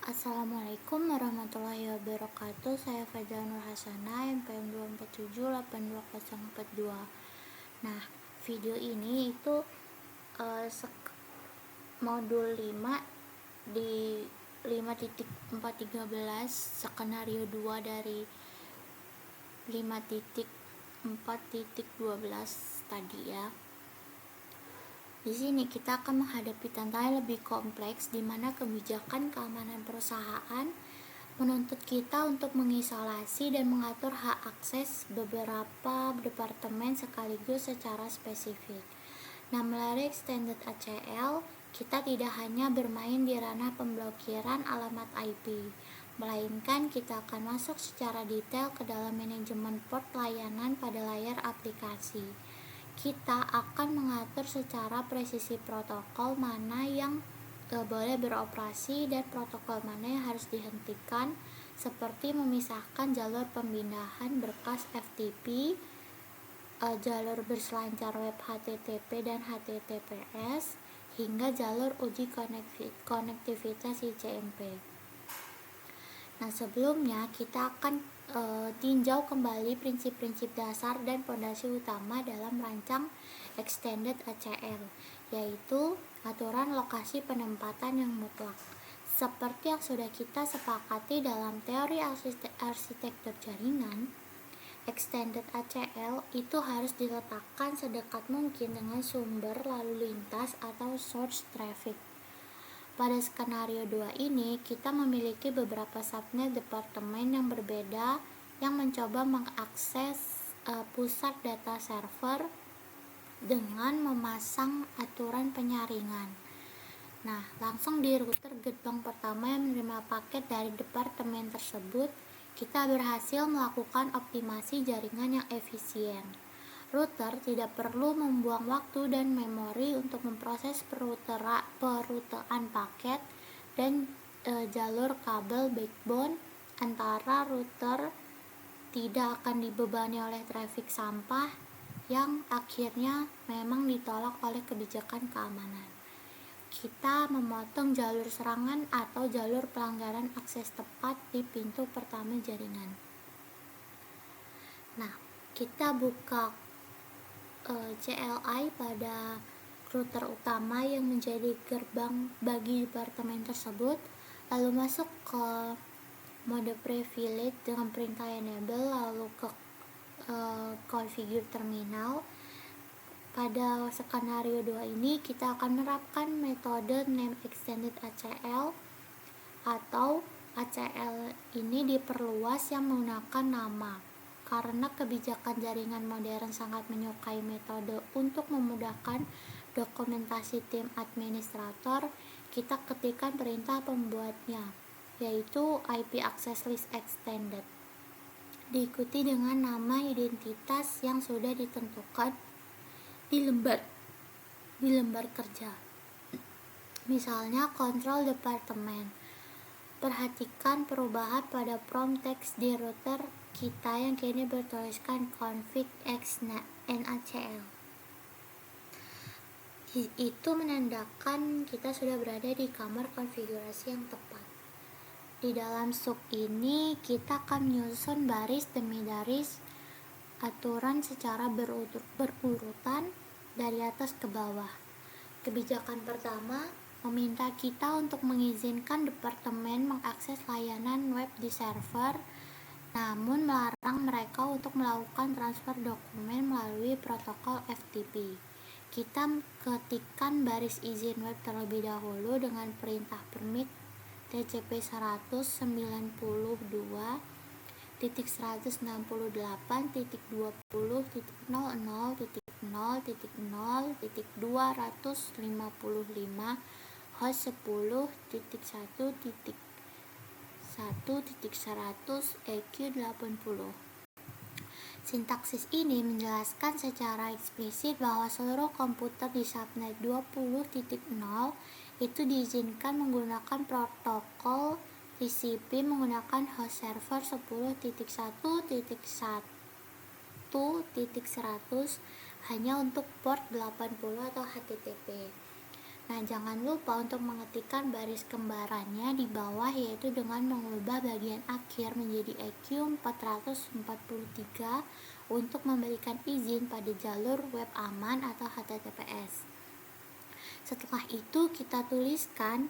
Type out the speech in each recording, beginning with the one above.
Assalamualaikum warahmatullahi wabarakatuh. Saya Fadla Nur Hasanah, MPM 247828042. Nah, video ini itu modul 5 di 5.413 skenario 2 dari 5.4.12 tadi ya. Di sini kita akan menghadapi tantangan lebih kompleks di mana kebijakan keamanan perusahaan menuntut kita untuk mengisolasi dan mengatur hak akses beberapa departemen sekaligus secara spesifik. Nah, melalui Extended ACL, kita tidak hanya bermain di ranah pemblokiran alamat IP, melainkan kita akan masuk secara detail ke dalam manajemen port layanan pada layar aplikasi. Kita akan mengatur secara presisi protokol mana yang boleh beroperasi dan protokol mana yang harus dihentikan, seperti memisahkan jalur pemindahan berkas FTP, jalur berselancar web HTTP dan HTTPS, hingga jalur uji konektivitas ICMP. Nah, sebelumnya kita akan tinjau kembali prinsip-prinsip dasar dan fondasi utama dalam merancang Extended ACL, yaitu aturan lokasi penempatan yang mutlak. Seperti yang sudah kita sepakati dalam teori arsitektur jaringan, Extended ACL itu harus diletakkan sedekat mungkin dengan sumber lalu lintas atau source traffic. Pada skenario 2 ini, kita memiliki beberapa subnet departemen yang berbeda yang mencoba mengakses pusat data server dengan memasang aturan penyaringan. Nah, langsung di router gerbang pertama yang menerima paket dari departemen tersebut, kita berhasil melakukan optimasi jaringan yang efisien. Router tidak perlu membuang waktu dan memori untuk memproses perutean paket dan jalur kabel backbone antara router tidak akan dibebani oleh trafik sampah yang akhirnya memang ditolak oleh kebijakan keamanan. Kita memotong jalur serangan atau jalur pelanggaran akses tepat di pintu pertama jaringan. Nah, kita buka CLI pada router utama yang menjadi gerbang bagi departemen tersebut, lalu masuk ke mode privilege dengan perintah enable, lalu ke configure terminal. Pada skenario 2 ini kita akan menerapkan metode name extended ACL, atau ACL ini diperluas yang menggunakan nama. Karena kebijakan jaringan modern sangat menyukai metode untuk memudahkan dokumentasi tim administrator, kita ketikkan perintah pembuatnya, yaitu IP Access List Extended, diikuti dengan nama identitas yang sudah ditentukan di lembar kerja. Misalnya kontrol departemen. Perhatikan perubahan pada prompt text di router kita yang kini bertuliskan config x nacl. Itu menandakan kita sudah berada di kamar konfigurasi yang tepat. Di dalam sub ini kita akan menyusun baris demi baris aturan secara berurutan dari atas ke bawah. Kebijakan pertama meminta kita untuk mengizinkan departemen mengakses layanan web di server, namun melarang mereka untuk melakukan transfer dokumen melalui protokol FTP. Kita ketikkan baris izin web terlebih dahulu dengan perintah permit TCP 192.168.20.00.0.255 host 10.1.1.100 EQ80. Sintaksis ini menjelaskan secara eksplisit bahwa seluruh komputer di subnet 20.0 itu diizinkan menggunakan protokol TCP menggunakan host server 10.1.1.100 hanya untuk port 80 atau HTTP. Nah, jangan lupa untuk mengetikkan baris kembarannya di bawah, yaitu dengan mengubah bagian akhir menjadi EQ 443 untuk memberikan izin pada jalur web aman atau HTTPS. Setelah itu kita tuliskan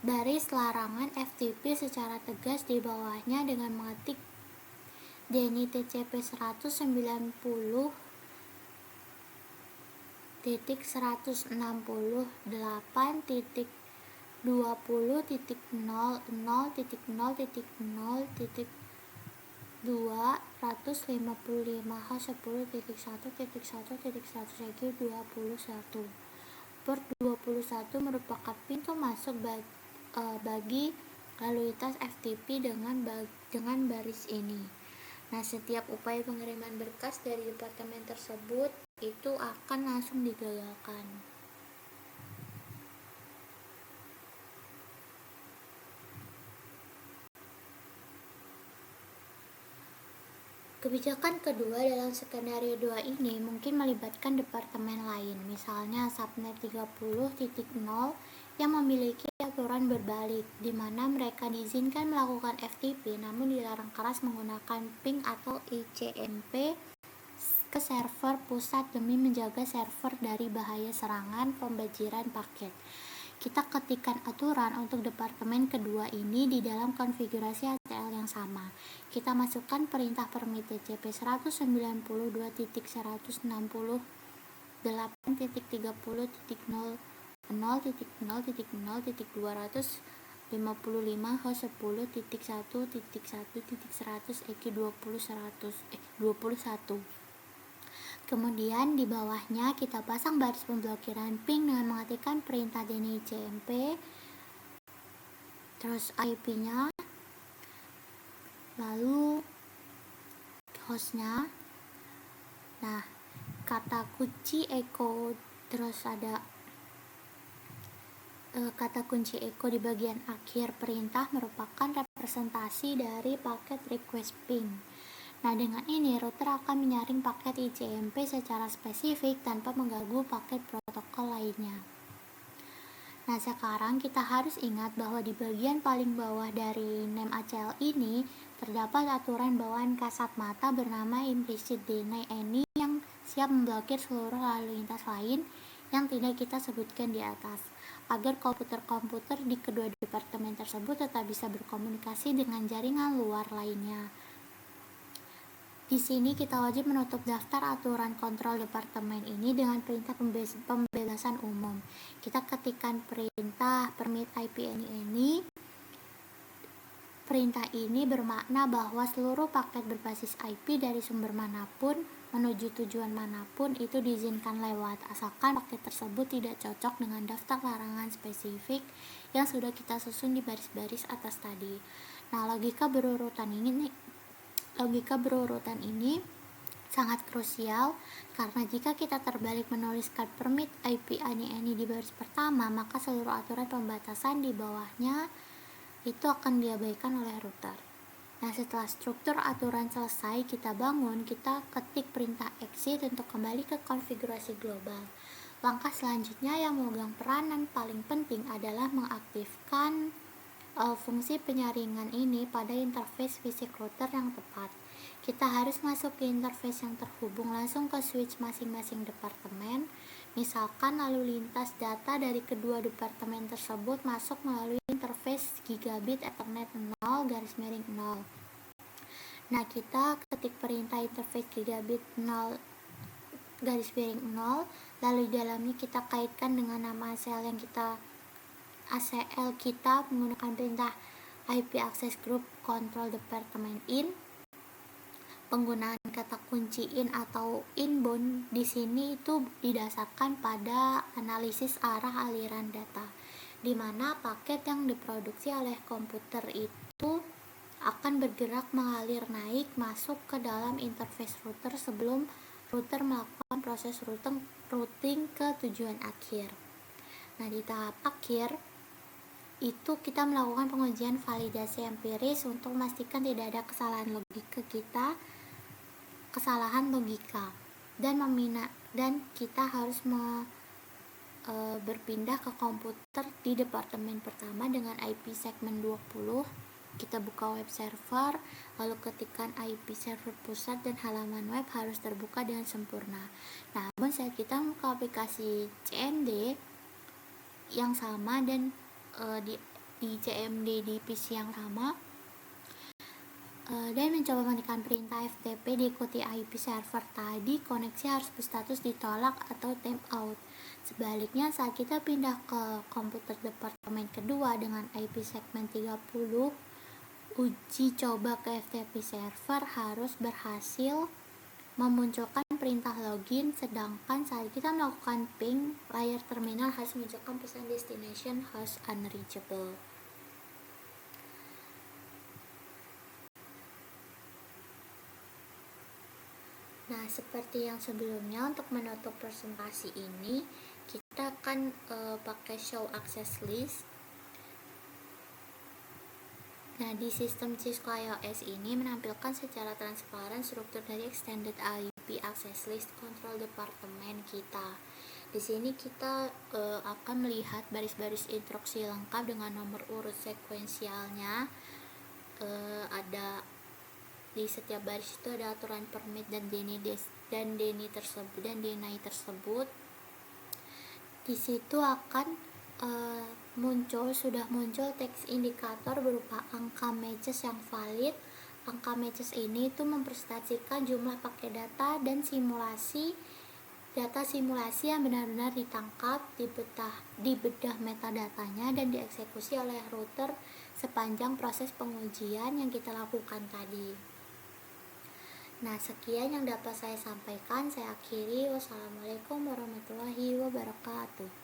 baris larangan FTP secara tegas di bawahnya dengan mengetik DNI TCP 168.0.0.0.0.0.0.0.0.0.0.0.1.1.1.1 Port 21 merupakan pintu masuk bagi lalu lintas FTP dengan baris ini. Nah, setiap upaya pengiriman berkas dari departemen tersebut itu akan langsung digagalkan. Kebijakan kedua dalam skenario 2 ini mungkin melibatkan departemen lain, misalnya Subnet 30.0 yang memiliki aturan berbalik, di mana mereka diizinkan melakukan FTP namun dilarang keras menggunakan ping atau ICMP ke server pusat demi menjaga server dari bahaya serangan pembajiran paket. Kita ketikkan aturan untuk departemen kedua ini di dalam konfigurasi ACL yang sama. Kita masukkan perintah permit TCP 192.168.0.0.0.255 host 10.1.1.100 EQ 21. Kemudian di bawahnya kita pasang baris pemblokiran ping dengan mengetikkan perintah DNI CMP, terus IP-nya, lalu hostnya. Nah, kata kunci echo, terus ada kata kunci echo di bagian akhir perintah merupakan representasi dari paket request ping. Nah, dengan ini router akan menyaring paket ICMP secara spesifik tanpa mengganggu paket protokol lainnya. Nah, sekarang kita harus ingat bahwa di bagian paling bawah dari name ACL ini terdapat aturan bawaan kasat mata bernama implicit deny any yang siap memblokir seluruh lalu lintas lain yang tidak kita sebutkan di atas, agar komputer-komputer di kedua departemen tersebut tetap bisa berkomunikasi dengan jaringan luar lainnya. Di sini kita wajib menutup daftar aturan kontrol departemen ini dengan perintah pembebasan umum. Kita ketikkan perintah permit IP any. Perintah ini bermakna bahwa seluruh paket berbasis IP dari sumber manapun menuju tujuan manapun itu diizinkan lewat, asalkan paket tersebut tidak cocok dengan daftar larangan spesifik yang sudah kita susun di baris-baris atas tadi. Nah, logika berurutan ini sangat krusial karena jika kita terbalik menuliskan permit IP any di baris pertama, maka seluruh aturan pembatasan di bawahnya itu akan diabaikan oleh router. Nah, setelah struktur aturan selesai kita bangun, kita ketik perintah exit untuk kembali ke konfigurasi global. Langkah selanjutnya yang memegang peranan paling penting adalah mengaktifkan fungsi penyaringan ini pada interface fisik router yang tepat. Kita harus masuk ke interface yang terhubung langsung ke switch masing-masing departemen. Misalkan lalu lintas data dari kedua departemen tersebut masuk melalui interface gigabit Ethernet 0/0. Nah, kita ketik perintah interface gigabit 0/0, lalu di dalamnya kita kaitkan dengan nama ACL kita menggunakan perintah IP access group control department in. Penggunaan kata kunci in atau inbound di sini itu didasarkan pada analisis arah aliran data, di mana paket yang diproduksi oleh komputer itu akan bergerak mengalir naik masuk ke dalam interface router sebelum router melakukan proses routing ke tujuan akhir. Nah, di tahap akhir itu kita melakukan pengujian validasi empiris untuk memastikan tidak ada kesalahan logika dan kita harus berpindah ke komputer di departemen pertama dengan IP segmen 20. Kita buka web server, lalu ketikkan IP server pusat dan halaman web harus terbuka dengan sempurna. Namun saat kita membuka aplikasi CMD yang sama dan di CMD di PC yang sama, dan mencoba menekan perintah FTP diikuti IP server tadi, koneksi harus berstatus ditolak atau timeout. Sebaliknya, saat kita pindah ke komputer departemen kedua dengan IP segmen 30, uji coba ke FTP server harus berhasil memunculkan perintah login, sedangkan saat kita melakukan ping, layar terminal harus menunjukkan pesan destination host unreachable. Nah, seperti yang sebelumnya, untuk menutup presentasi ini kita akan pakai show access list. Nah, di sistem Cisco iOS ini menampilkan secara transparan struktur dari extended IP access list control departemen kita. Di sini kita akan melihat baris-baris instruksi lengkap dengan nomor urut sekuensialnya. Ada di setiap baris itu ada aturan permit dan deny tersebut. Di situ akan sudah muncul teks indikator berupa angka matches yang valid. Angka matches ini itu mempresentasikan jumlah paket data dan data simulasi yang benar-benar ditangkap, dibedah metadatanya dan dieksekusi oleh router sepanjang proses pengujian yang kita lakukan tadi. Nah, sekian yang dapat saya sampaikan. Saya akhiri. Wassalamualaikum warahmatullahi wabarakatuh.